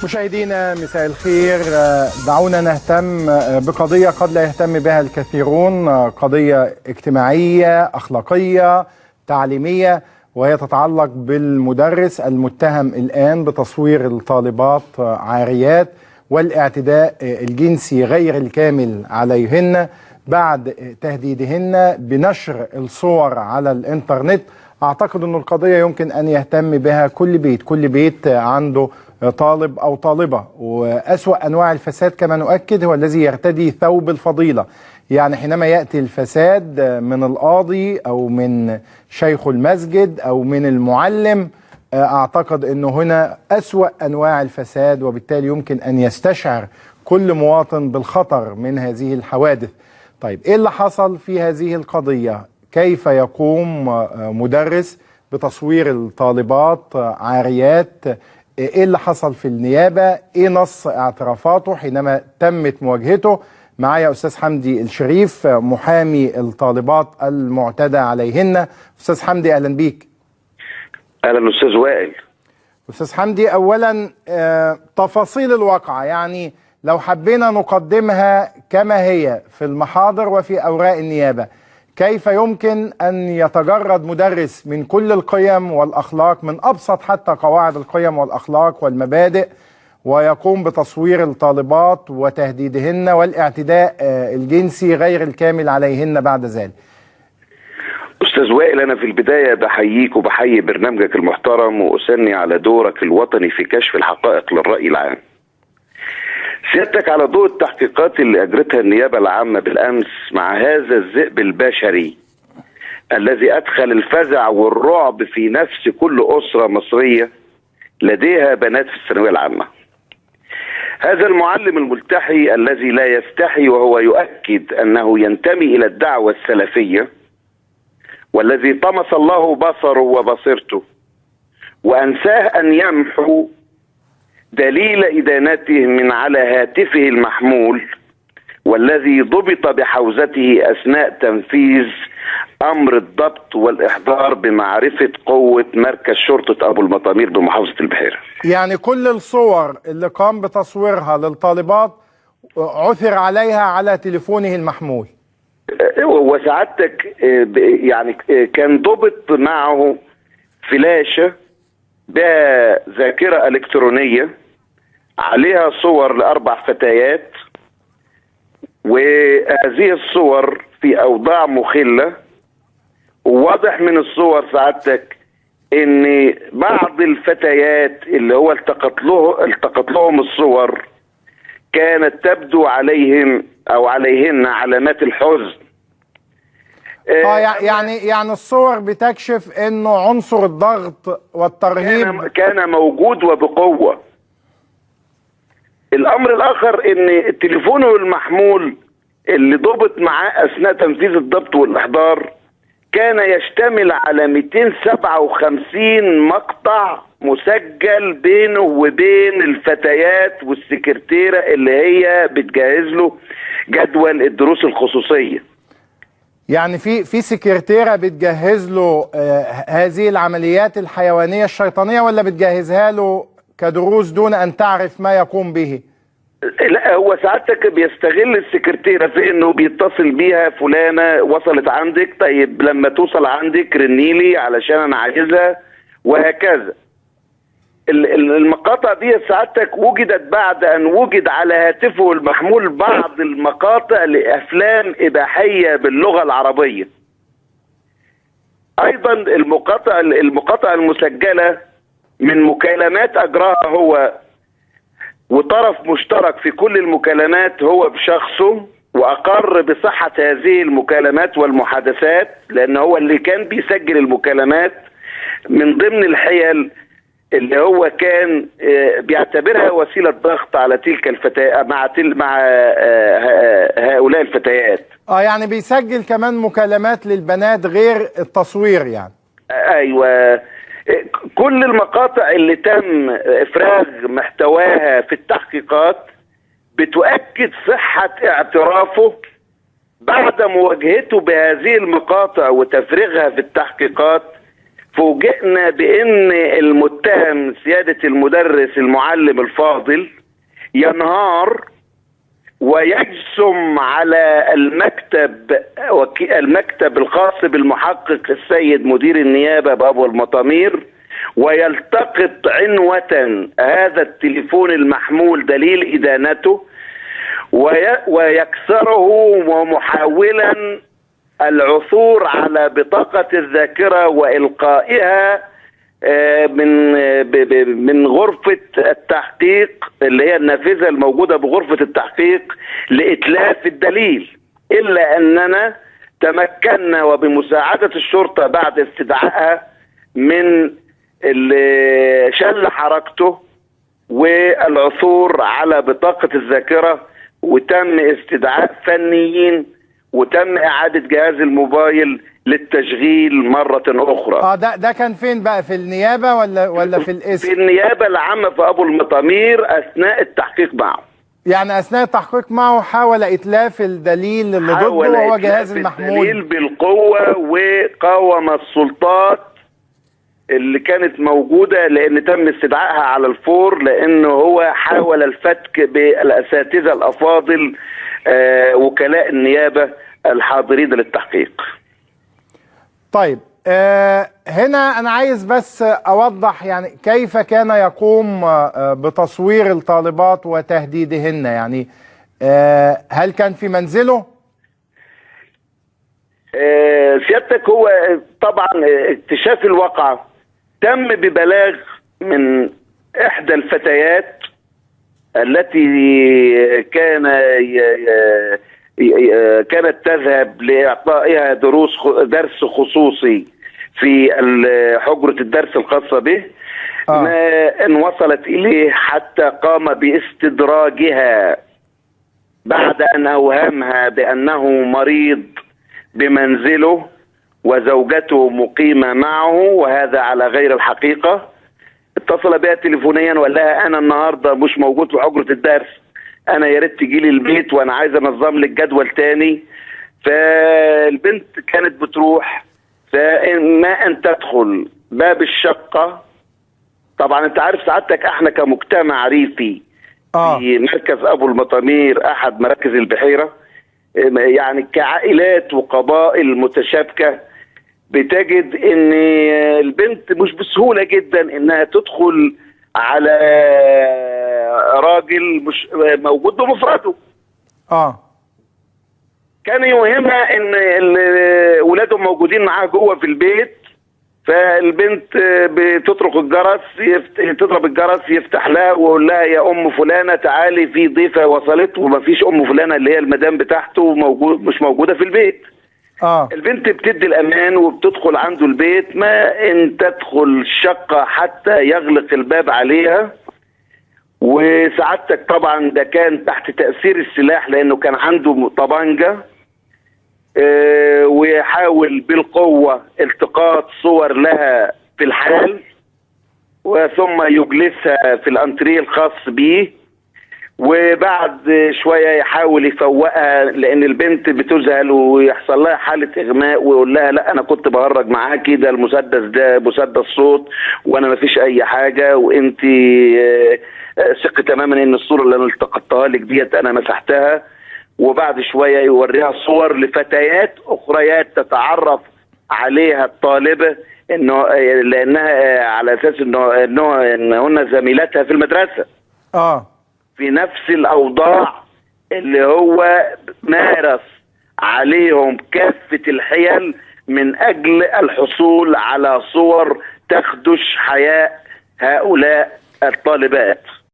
مشاهدينا مساء الخير. دعونا نهتم بقضية قد لا يهتم بها الكثيرون، قضية اجتماعية أخلاقية تعليمية، وهي تتعلق بالمدرس المتهم الآن بتصوير الطالبات عاريات والاعتداء الجنسي غير الكامل عليهن بعد تهديدهن بنشر الصور على الإنترنت. أعتقد أن القضية يمكن أن يهتم بها كل بيت عنده طالب أو طالبة، وأسوأ أنواع الفساد كما نؤكد هو الذي يرتدي ثوب الفضيلة. يعني حينما يأتي الفساد من القاضي أو من شيخ المسجد أو من المعلم، أعتقد أنه هنا أسوأ أنواع الفساد، وبالتالي يمكن أن يستشعر كل مواطن بالخطر من هذه الحوادث. طيب إيه اللي حصل في هذه القضية؟ كيف يقوم مدرس بتصوير الطالبات عاريات؟ ايه اللي حصل في النيابة؟ ايه نص اعترافاته حينما تمت مواجهته؟ معايا استاذ حمدي الشريف محامي الطالبات المعتدى عليهن. استاذ حمدي اهلا بيك. اهلا استاذ وائل. استاذ حمدي، اولا تفاصيل الواقعة، يعني لو حبينا نقدمها كما هي في المحاضر وفي اوراق النيابة، كيف يمكن أن يتجرد مدرس من كل القيم والأخلاق، من أبسط حتى قواعد القيم والأخلاق والمبادئ، ويقوم بتصوير الطالبات وتهديدهن والاعتداء الجنسي غير الكامل عليهن بعد ذلك؟ أستاذ وائل، أنا في البداية بحييك وبحيي برنامجك المحترم وأثني على دورك الوطني في كشف الحقائق للرأي العام. سيادتك على ضوء التحقيقات اللي أجرتها النيابة العامة بالأمس مع هذا الذئب البشري الذي أدخل الفزع والرعب في نفس كل أسرة مصرية لديها بنات في الثانوية العامة. هذا المعلم الملتحي الذي لا يستحي وهو يؤكد أنه ينتمي إلى الدعوة السلفية، والذي طمس الله بصره وبصيرته وأنساه أن يمحو دليل إدانته من على هاتفه المحمول، والذي ضبط بحوزته أثناء تنفيذ أمر الضبط والإحضار بمعرفة قوة مركز شرطة أبو المطامير بمحافظة البحيرة. يعني كل الصور اللي قام بتصويرها للطالبات عثر عليها على تليفونه المحمول، وسعادتك يعني كان ضبط معه فلاشة بذاكرة إلكترونية عليها صور ل4 فتيات، وهذه الصور في أوضاع مخلة. وواضح من الصور سعادتك ان بعض الفتيات اللي هو التقط لهم الصور كانت تبدو عليهم او عليهن علامات الحزن. يعني الصور بتكشف انه عنصر الضغط والترهيب كان موجود وبقوة. الامر الاخر ان تليفونه المحمول اللي ضبط معاه اثناء تنفيذ الضبط والاحضار كان يشتمل على 257 مقطع مسجل بينه وبين الفتيات والسكرتيرة اللي هي بتجهز له جدول الدروس الخصوصية. يعني في سكرتيرة بتجهز له هذه العمليات الحيوانية الشيطانية، ولا بتجهزها له كدروس دون أن تعرف ما يقوم به؟ لا، هو سعادتك بيستغل السكرتيرة في انه بيتصل بيها فلانة وصلت عندك، طيب لما توصل عندك رنيلي علشان انا عايزها، وهكذا. المقاطع دي سعادتك وجدت بعد ان وجد على هاتفه المحمول بعض المقاطع لافلام اباحية باللغة العربية. ايضا المقاطع المسجلة من مكالمات اجراها هو، وطرف مشترك في كل المكالمات هو بشخصه، واقر بصحة هذه المكالمات والمحادثات، لان هو اللي كان بيسجل المكالمات. من ضمن الحيل اللي هو كان بيعتبرها وسيلة ضغط على تلك الفتيات مع هؤلاء الفتيات. يعني بيسجل كمان مكالمات للبنات غير التصوير يعني. ايوه، كل المقاطع اللي تم افراغ محتواها في التحقيقات بتؤكد صحة اعترافه بعد مواجهته بهذه المقاطع وتفريغها في التحقيقات. فوجئنا بان المتهم سيادة المدرس المعلم الفاضل ينهار ويجسم على المكتب الخاص بالمحقق السيد مدير النيابة بأبو المطامير، ويلتقط عنوة هذا التليفون المحمول دليل إدانته ويكسره، ومحاولا العثور على بطاقة الذاكرة وإلقائها من غرفة التحقيق اللي هي النافذة الموجودة بغرفة التحقيق لإتلاف الدليل، إلا أننا تمكنا وبمساعدة الشرطة بعد استدعائها من شل حركته والعثور على بطاقة الذاكرة، وتم استدعاء فنيين وتم إعادة جهاز الموبايل للتشغيل مرة أخرى. ده كان فين بقى، في النيابة ولا في القسم؟ في النيابة العامة في أبو المطامير أثناء التحقيق معه. يعني أثناء التحقيق معه حاول إتلاف الدليل اللي ضده وهو جهاز المحمول. الدليل بالقوة، وقاوم السلطات اللي كانت موجودة لأن تم استدعائها على الفور، لأنه هو حاول الفتك بالأساتذة الأفاضل وكلاء النيابة الحاضرين للتحقيق. طيب هنا أنا عايز بس أوضح يعني كيف كان يقوم بتصوير الطالبات وتهديدهن، يعني هل كان في منزله؟ سيادتك هو طبعا اكتشاف الواقعة تم ببلاغ من إحدى الفتيات التي كانت تذهب لإعطائها درس خصوصي في حجرة الدرس الخاصة به. ما ان وصلت إليه حتى قام باستدراجها بعد أن أوهمها بأنه مريض بمنزله وزوجته مقيمة معه، وهذا على غير الحقيقة. اتصل بها تليفونيا وقال لها أنا النهاردة مش موجود في حجرة الدرس، أنا يا ريت تجي لي البيت وأنا عايز أنظم لك جدول تاني. فالبنت كانت بتروح، فما أن تدخل باب الشقة، طبعا أنت عارف سعادتك احنا كمجتمع ريفي في مركز أبو المطامير أحد مراكز البحيرة، يعني كعائلات وقبائل متشابكة، بتجد ان البنت مش بسهولة جدا انها تدخل على راجل مش موجود بمفرده. كان يوهمها ان ولادهم موجودين معاها جوه في البيت، فالبنت بتطرق الجرس، تضرب الجرس، يفتح لها ويقول لها يا ام فلانه تعالي في ضيفه وصلت، ومفيش ام فلانه اللي هي المدام بتاعته مش موجوده في البيت. البنت بتدي الامان وبتدخل عنده البيت، ما ان تدخل الشقه حتى يغلق الباب عليها. وسعادتك طبعا ده كان تحت تاثير السلاح لانه كان عنده طبنجه، ويحاول بالقوة التقاط صور لها في الحال، وثم يجلسها في الانتريه الخاص به، وبعد شوية يحاول يفوقها لان البنت بتذهل ويحصل لها حالة اغماء، ويقول لها لا انا كنت بهرج معاكي، ده المسدس ده مسدس صوت وانا مفيش اي حاجة، وانت ثقي تماما ان الصورة اللي انا التقطتها لك ديت انا مسحتها. وبعد شوية يوريها صور لفتيات أخريات تتعرف عليها الطالبة إنه لأنها على أساس إنهن زميلاتها في المدرسة. في نفس الأوضاع اللي هو مارس عليهم كافة الحيل من أجل الحصول على صور تخدش حياء هؤلاء الطالبات.